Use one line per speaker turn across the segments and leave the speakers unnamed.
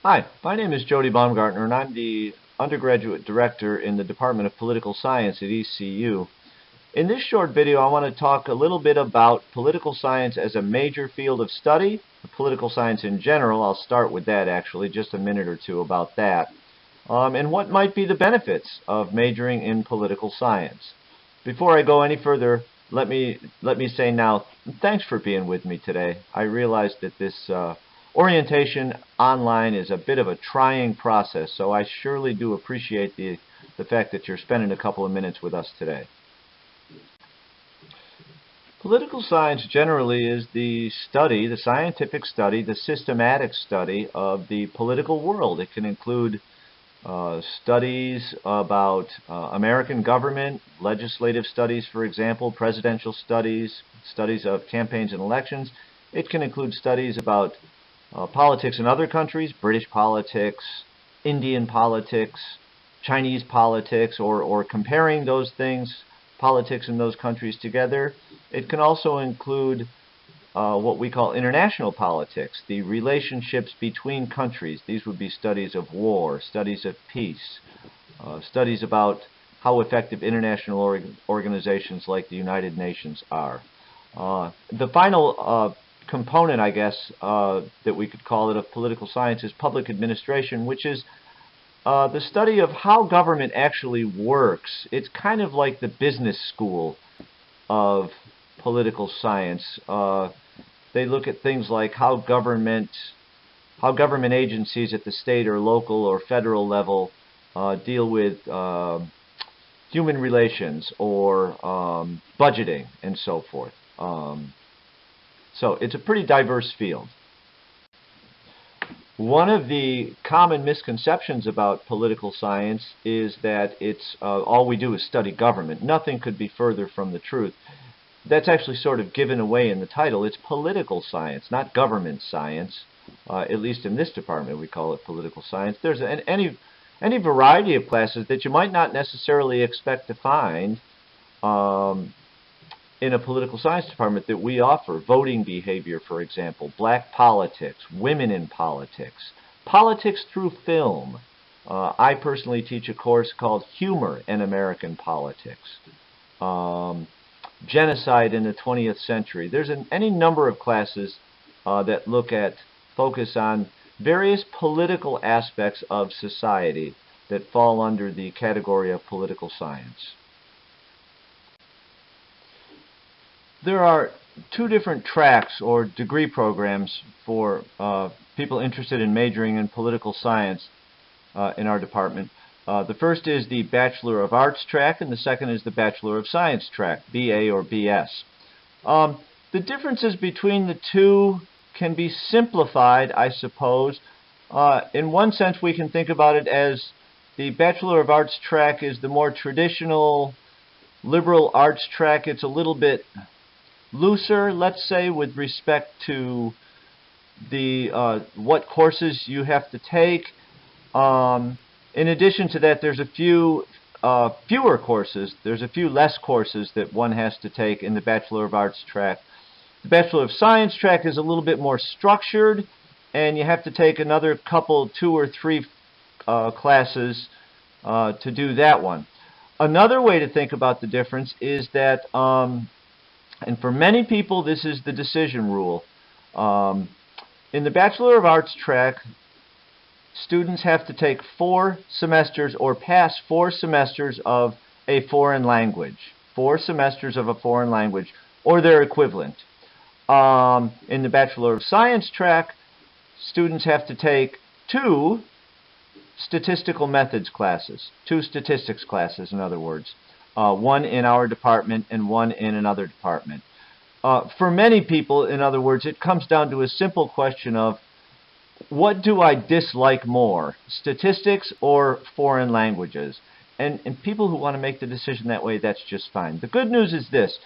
Hi, my name is Jody Baumgartner, and I'm the undergraduate director in the Department of Political Science at ECU. In this short video, I want to talk a little bit about political science as a major field of study, political science in general. I'll start with that actually, just a minute or two about that, and what might be the benefits of majoring in political science. Before I go any further, let me say now, thanks for being with me today. I realize that this orientation online is a bit of a trying process, so I surely do appreciate the fact that you're spending a couple of minutes with us today. Political science generally is the study, the scientific study, the systematic study of the political world. It can include studies about American government, legislative studies, for example, presidential studies, studies of campaigns and elections. It can include studies about politics in other countries, British politics, Indian politics, Chinese politics, or comparing those things, politics in those countries together. It can also include what we call international politics, the relationships between countries. These would be studies of war, studies of peace, studies about how effective international organizations like the United Nations are. The final component, I guess, that we could call it, of political science is public administration, which is the study of how government actually works. It's kind of like the business school of political science. They look at things like how government agencies at the state or local or federal level deal with human relations or budgeting and so forth. So it's a pretty diverse field. One of the common misconceptions about political science is that it's all we do is study government. Nothing could be further from the truth. That's actually sort of given away in the title. It's political science, not government science. At least in this department we call it political science. There's any variety of classes that you might not necessarily expect to find in a political science department that we offer. Voting behavior, for example, black politics, women in politics, politics through film. I personally teach a course called Humor in American Politics. Genocide in the 20th century. There's any number of classes that focus on various political aspects of society that fall under the category of political science. There are two different tracks or degree programs for people interested in majoring in political science in our department. The first is the Bachelor of Arts track, and the second is the Bachelor of Science track, BA or BS. The differences between the two can be simplified, I suppose. In one sense, we can think about it as the Bachelor of Arts track is the more traditional liberal arts track. It's a little bit looser, let's say, with respect to the what courses you have to take. In addition to that, there's a few fewer courses. There's a few less courses that one has to take in the Bachelor of Arts track. The Bachelor of Science track is a little bit more structured, and you have to take another couple, 2 or 3 classes to do that one. Another way to think about the difference is that, and for many people this is the decision rule, in the Bachelor of Arts track, students have to take 4 semesters or pass 4 semesters of a foreign language. 4 semesters of a foreign language, or their equivalent. In the Bachelor of Science track, students have to take 2 statistical methods classes. 2 statistics classes, in other words. One in our department and one in another department. For many people, in other words, it comes down to a simple question of, what do I dislike more, statistics or foreign languages? And people who want to make the decision that way, that's just fine. The good news is this.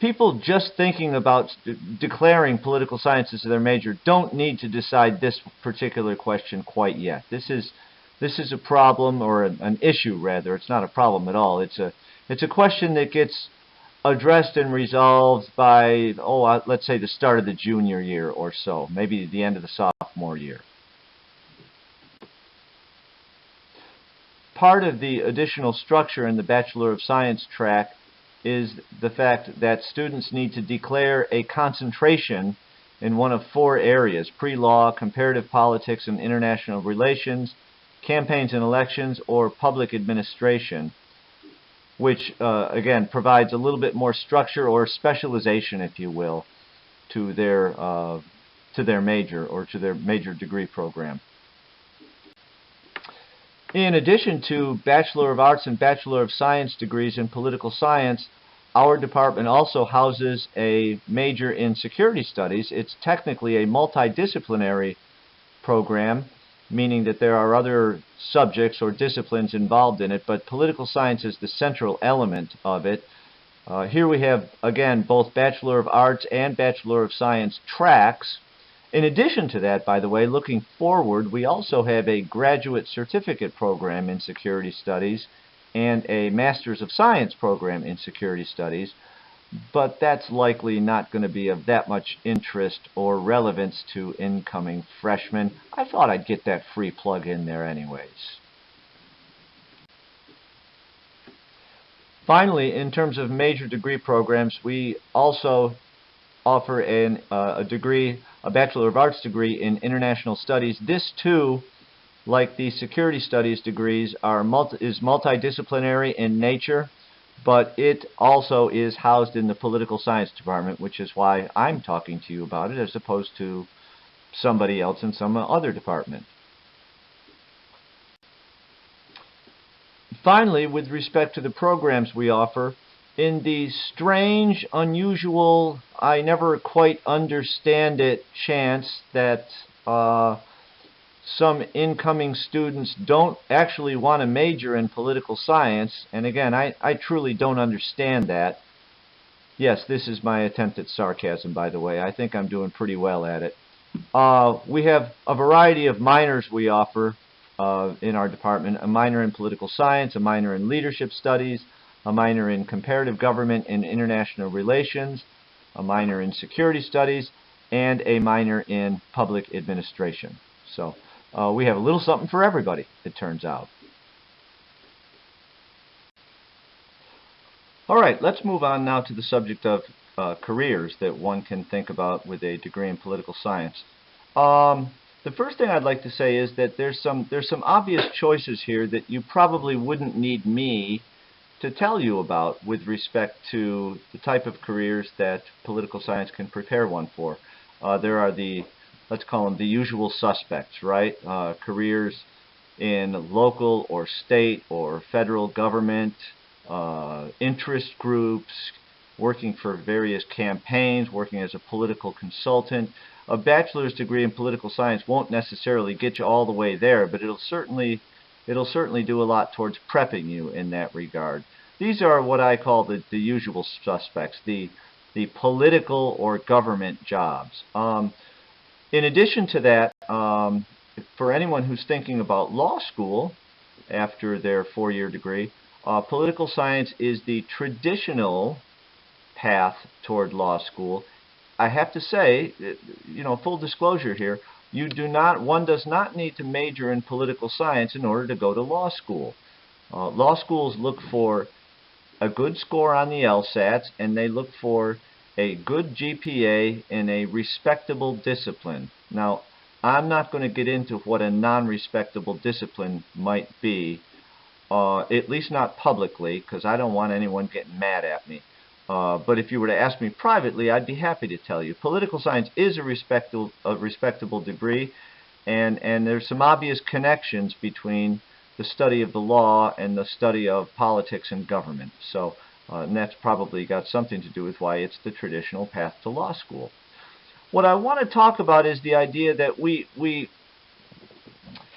People just thinking about declaring political science as their major don't need to decide this particular question quite yet. This is a problem, or an issue rather. It's not a problem at all. It's a question that gets addressed and resolved by, let's say the start of the junior year or so, maybe the end of the sophomore year. Part of the additional structure in the Bachelor of Science track is the fact that students need to declare a concentration in one of 4 areas: pre-law, comparative politics and international relations, campaigns and elections, or public administration, which again provides a little bit more structure or specialization, if you will, to their major or to their major degree program. In addition to Bachelor of Arts and Bachelor of Science degrees in political science, our department also houses a major in security studies. It's technically a multidisciplinary program, meaning that there are other subjects or disciplines involved in it, but political science is the central element of it. Here we have, again, both Bachelor of Arts and Bachelor of Science tracks. In addition to that, by the way, looking forward, we also have a graduate certificate program in security studies and a Master's of Science program in security studies, but that's likely not going to be of that much interest or relevance to incoming freshmen. I thought I'd get that free plug in there anyways. Finally, in terms of major degree programs, we also offer a Bachelor of Arts degree in International Studies. This too, like the security studies degrees, is multidisciplinary in nature, but it also is housed in the political science department, which is why I'm talking to you about it as opposed to somebody else in some other department. Finally, with respect to the programs we offer, in the strange, unusual, I never quite understand it chance that some incoming students don't actually want to major in political science, and again, I truly don't understand that. Yes, this is my attempt at sarcasm, by the way. I think I'm doing pretty well at it. We have a variety of minors we offer in our department: a minor in political science, a minor in leadership studies, a minor in comparative government and international relations, a minor in security studies, and a minor in public administration. So we have a little something for everybody, it turns out. All right, let's move on now to the subject of careers that one can think about with a degree in political science. The first thing I'd like to say is that there's some obvious choices here that you probably wouldn't need me to tell you about with respect to the type of careers that political science can prepare one for. There are let's call them the usual suspects, right? Careers in local or state or federal government, interest groups, working for various campaigns, working as a political consultant. A bachelor's degree in political science won't necessarily get you all the way there, but it'll certainly do a lot towards prepping you in that regard. These are what I call the usual suspects, the political or government jobs. In addition to that, for anyone who's thinking about law school after their 4-year degree, political science is the traditional path toward law school. I have to say, full disclosure here, one does not need to major in political science in order to go to law school. Law schools look for a good score on the LSATs, and they look for a good GPA in a respectable discipline. Now, I'm not going to get into what a non-respectable discipline might be, at least not publicly, because I don't want anyone getting mad at me. But if you were to ask me privately, I'd be happy to tell you. Political science is a respectable degree, and there's some obvious connections between the study of the law and the study of politics and government. So and that's probably got something to do with why it's the traditional path to law school. What I want to talk about is the idea that we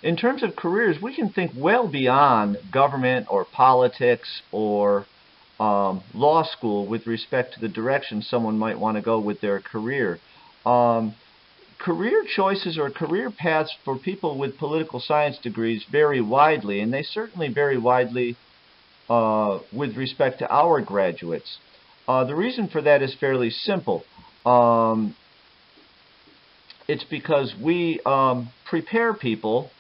in terms of careers, we can think well beyond government or politics or law school with respect to the direction someone might want to go with their career. Career choices or career paths for people with political science degrees vary widely, and they certainly vary widely with respect to our graduates. The reason for that is fairly simple. It's because we prepare people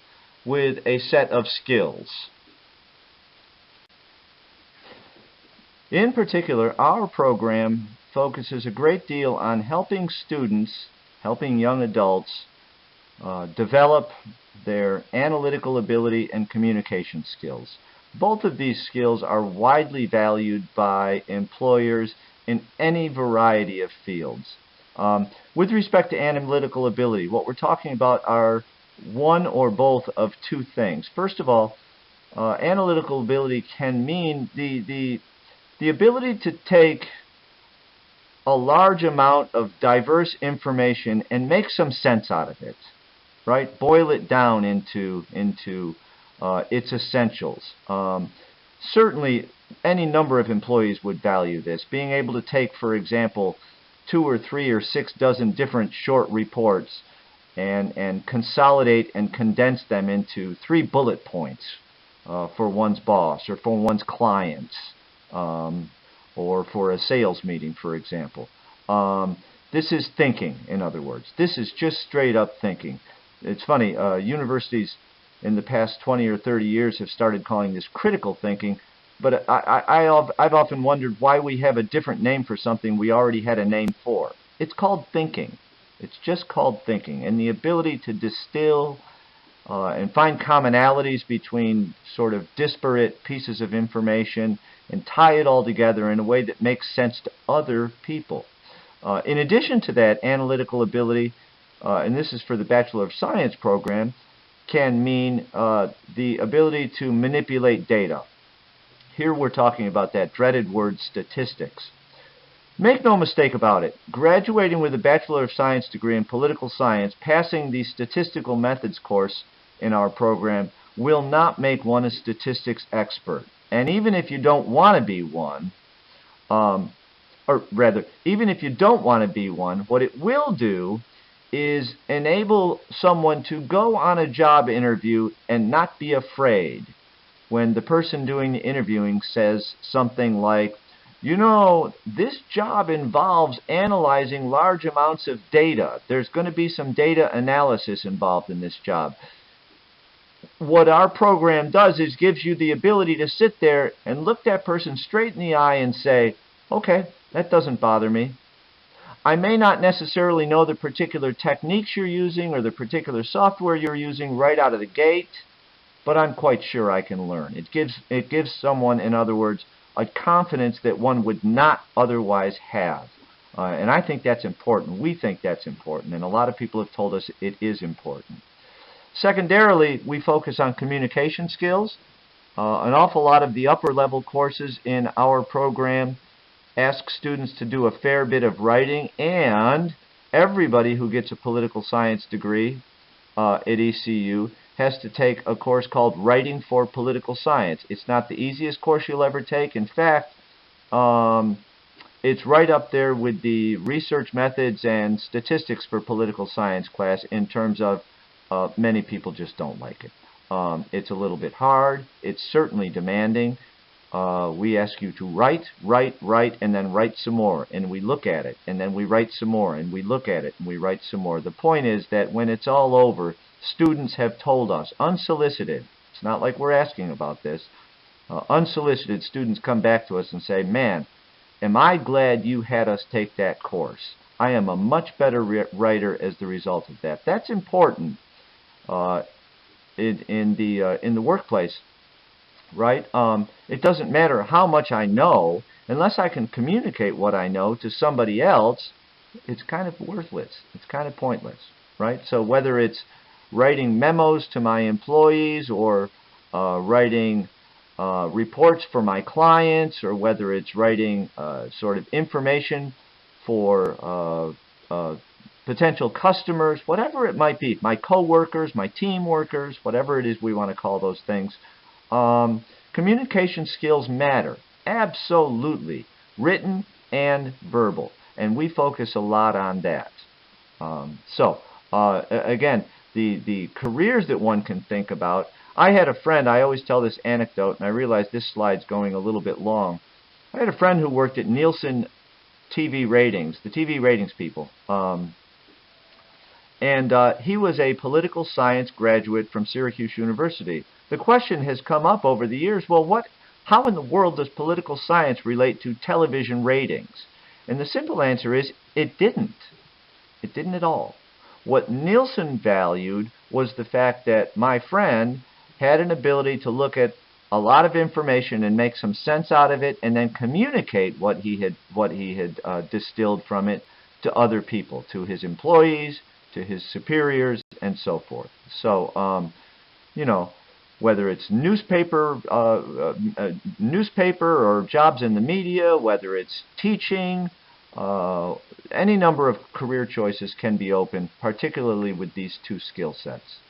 with a set of skills. In particular, our program focuses a great deal on helping students, helping young adults develop their analytical ability and communication skills. Both of these skills are widely valued by employers in any variety of fields. With respect to analytical ability, what we're talking about are one or both of two things. First of all, analytical ability can mean the ability to take a large amount of diverse information and make some sense out of it, right? Boil it down into its essentials. Certainly, any number of employees would value this. Being able to take, for example, 2 or 3 or 6 dozen different short reports and consolidate and condense them into 3 bullet points for one's boss or for one's clients, or for a sales meeting, for example. This is thinking, in other words. This is just straight up thinking. It's funny, universities in the past 20 or 30 years have started calling this critical thinking, but I've often wondered why we have a different name for something we already had a name for. It's called thinking. It's just called thinking, and the ability to distill and find commonalities between sort of disparate pieces of information and tie it all together in a way that makes sense to other people. In addition to that, analytical ability, and this is for the Bachelor of Science program, can mean the ability to manipulate data. Here we're talking about that dreaded word, statistics. Make no mistake about it, graduating with a Bachelor of Science degree in political science, passing the statistical methods course in our program, will not make one a statistics expert. And even if you don't want to be one, or rather, even if you don't want to be one, what it will do is enable someone to go on a job interview and not be afraid when the person doing the interviewing says something like, you know, this job involves analyzing large amounts of data. There's going to be some data analysis involved in this job. What our program does is gives you the ability to sit there and look that person straight in the eye and say, okay, that doesn't bother me. I may not necessarily know the particular techniques you're using or the particular software you're using right out of the gate, but I'm quite sure I can learn. It gives someone, in other words, a confidence that one would not otherwise have. And I think that's important. We think that's important. And a lot of people have told us it is important. Secondarily, we focus on communication skills. An awful lot of the upper level courses in our program ask students to do a fair bit of writing, and everybody who gets a political science degree at ECU has to take a course called Writing for Political Science. It's not the easiest course you'll ever take. In fact, it's right up there with the research methods and statistics for political science class in terms of many people just don't like it. It's a little bit hard. It's certainly demanding. We ask you to write, and then write some more, and we look at it, and then we write some more, and we look at it, and we write some more. The point is that when it's all over, students have told us, unsolicited, it's not like we're asking about this, unsolicited students come back to us and say, man, am I glad you had us take that course. I am a much better writer as the result of that. That's important in the workplace. Right? It doesn't matter how much I know, unless I can communicate what I know to somebody else, it's kind of worthless. It's kind of pointless. Right? So whether it's writing memos to my employees or writing reports for my clients, or whether it's writing sort of information for potential customers, whatever it might be, my co-workers, my team workers, whatever it is we want to call those things, communication skills matter, absolutely, written and verbal, and we focus a lot on that. Again, the careers that one can think about. I had a friend, I always tell this anecdote, and I realize this slide's going a little bit long. I had a friend who worked at Nielsen TV ratings, the TV ratings people. And he was a political science graduate from Syracuse University. The question has come up over the years, well, how in the world does political science relate to television ratings? And the simple answer is, it didn't. It didn't at all. What Nielsen valued was the fact that my friend had an ability to look at a lot of information and make some sense out of it, and then communicate what he had distilled from it to other people, to his employees, to his superiors, and so forth. So, you know, whether it's newspaper or jobs in the media, whether it's teaching, any number of career choices can be open, particularly with these two skill sets.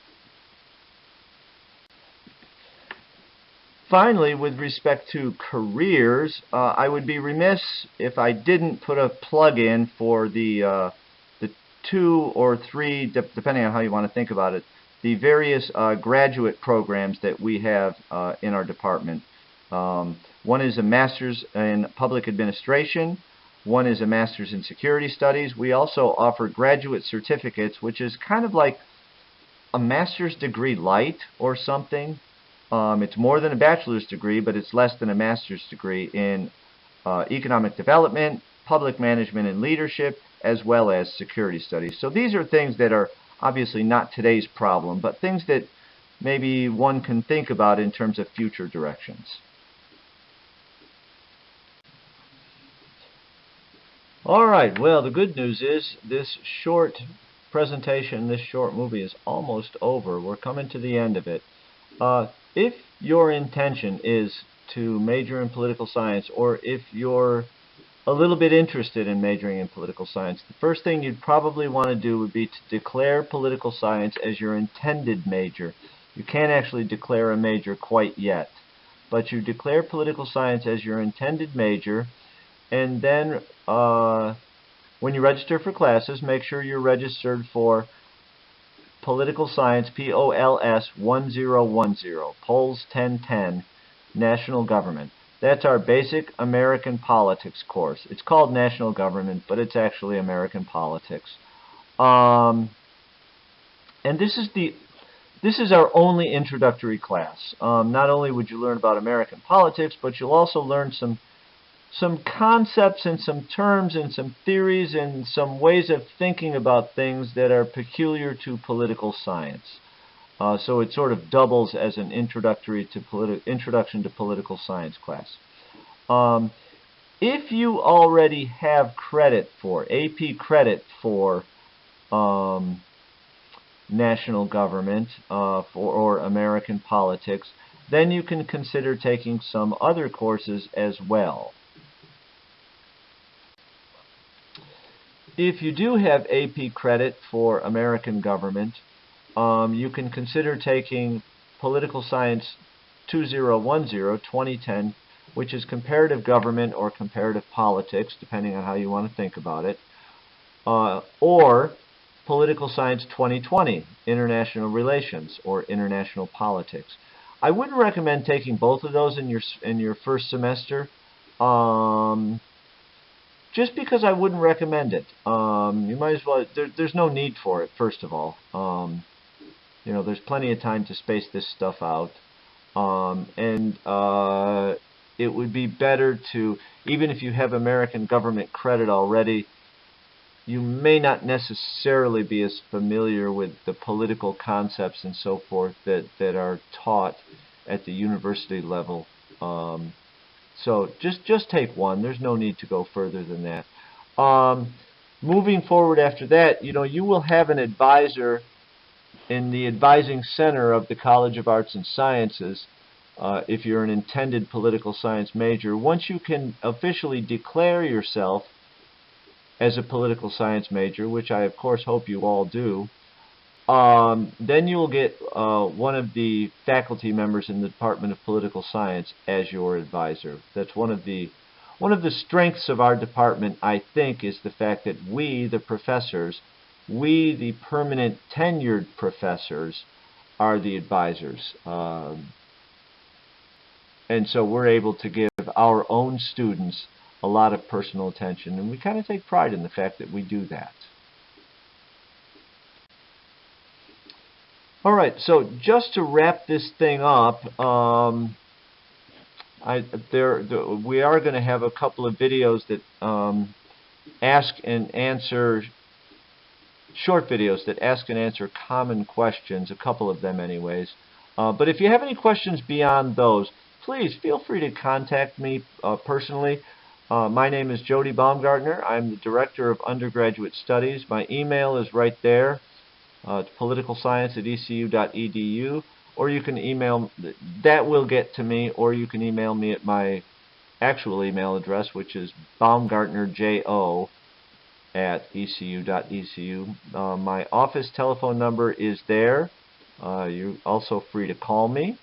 Finally, with respect to careers, I would be remiss if I didn't put a plug in for the 2 or 3, depending on how you want to think about it, the various graduate programs that we have in our department. One is a Master's in Public Administration. One is a Master's in Security Studies. We also offer graduate certificates, which is kind of like a master's degree light or something. It's more than a bachelor's degree, but it's less than a master's degree in economic development, public management and leadership, as well as security studies. So these are things that are obviously not today's problem, but things that maybe one can think about in terms of future directions. Alright, well, the good news is this short presentation, this short movie is almost over. We're coming to the end of it. If your intention is to major in political science, or if you're a little bit interested in majoring in political science, the first thing you'd probably want to do would be to declare political science as your intended major. You can't actually declare a major quite yet, but you declare political science as your intended major, and then when you register for classes, make sure you're registered for Political Science, POLS 1010, Pols 1010, National Government. That's our basic American politics course. It's called National Government, but it's actually American politics. And this is our only introductory class. Not only would you learn about American politics, but you'll also learn some concepts and some terms and some theories and some ways of thinking about things that are peculiar to political science. So it sort of doubles as an introduction to political science class. If you already have credit for AP credit for national government or American politics, then you can consider taking some other courses as well. If you do have AP credit for American government, you can consider taking Political Science 2010, which is comparative government or comparative politics, depending on how you want to think about it, or Political Science 2020, international relations or international politics. I wouldn't recommend taking both of those in your first semester. Just because I wouldn't recommend it. You might as well, there's no need for it, first of all. You know, there's plenty of time to space this stuff out. It would be better to, even if you have American government credit already, you may not necessarily be as familiar with the political concepts and so forth that are taught at the university level. So just take one. There's no need to go further than that. Moving forward after that, you know, you will have an advisor in the advising center of the College of Arts and Sciences if you're an intended political science major. Once you can officially declare yourself as a political science major, which I of course hope you all do, then you will get one of the faculty members in the Department of Political Science as your advisor. That's one of the strengths of our department, I think, is the fact that we, the professors, we, the permanent tenured professors, are the advisors. And so we're able to give our own students a lot of personal attention, and we kind of take pride in the fact that we do that. Alright, so just to wrap this thing up, we are going to have a couple of videos that ask and answer, short videos that ask and answer common questions, a couple of them anyways. But if you have any questions beyond those, please feel free to contact me personally. My name is Jody Baumgartner. I'm the Director of Undergraduate Studies. My email is right there. It's politicalscience@ecu.edu, or you can email, that will get to me, or you can email me at my actual email address, which is baumgartnerjo@ecu.edu. My office telephone number is there. You're also free to call me.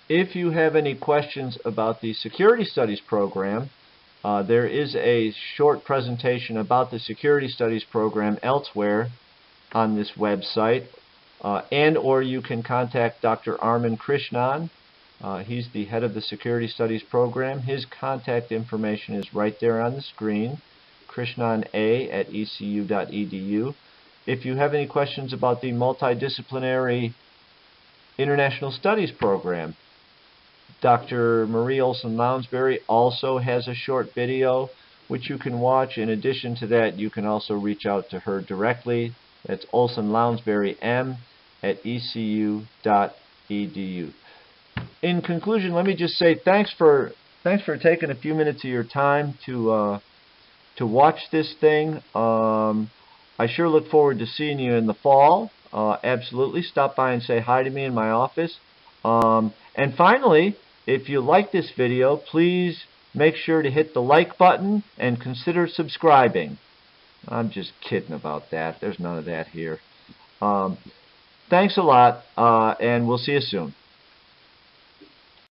If you have any questions about the Security Studies program, there is a short presentation about the Security Studies program elsewhere on this website, and or you can contact Dr. Armin Krishnan. He's the head of the Security Studies program. His contact information is right there on the screen, krishnana@ecu.edu. If you have any questions about the multidisciplinary International Studies program, Dr. Marie Olson-Lounsbury also has a short video which you can watch. In addition to that, you can also reach out to her directly. That's olsonlounsburym@ecu.edu. In conclusion, let me just say thanks for taking a few minutes of your time to watch this thing. I sure look forward to seeing you in the fall. Absolutely, stop by and say hi to me in my office. And finally, if you like this video, please make sure to hit the like button and consider subscribing. I'm just kidding about that. There's none of that here. Thanks a lot, and we'll see you soon.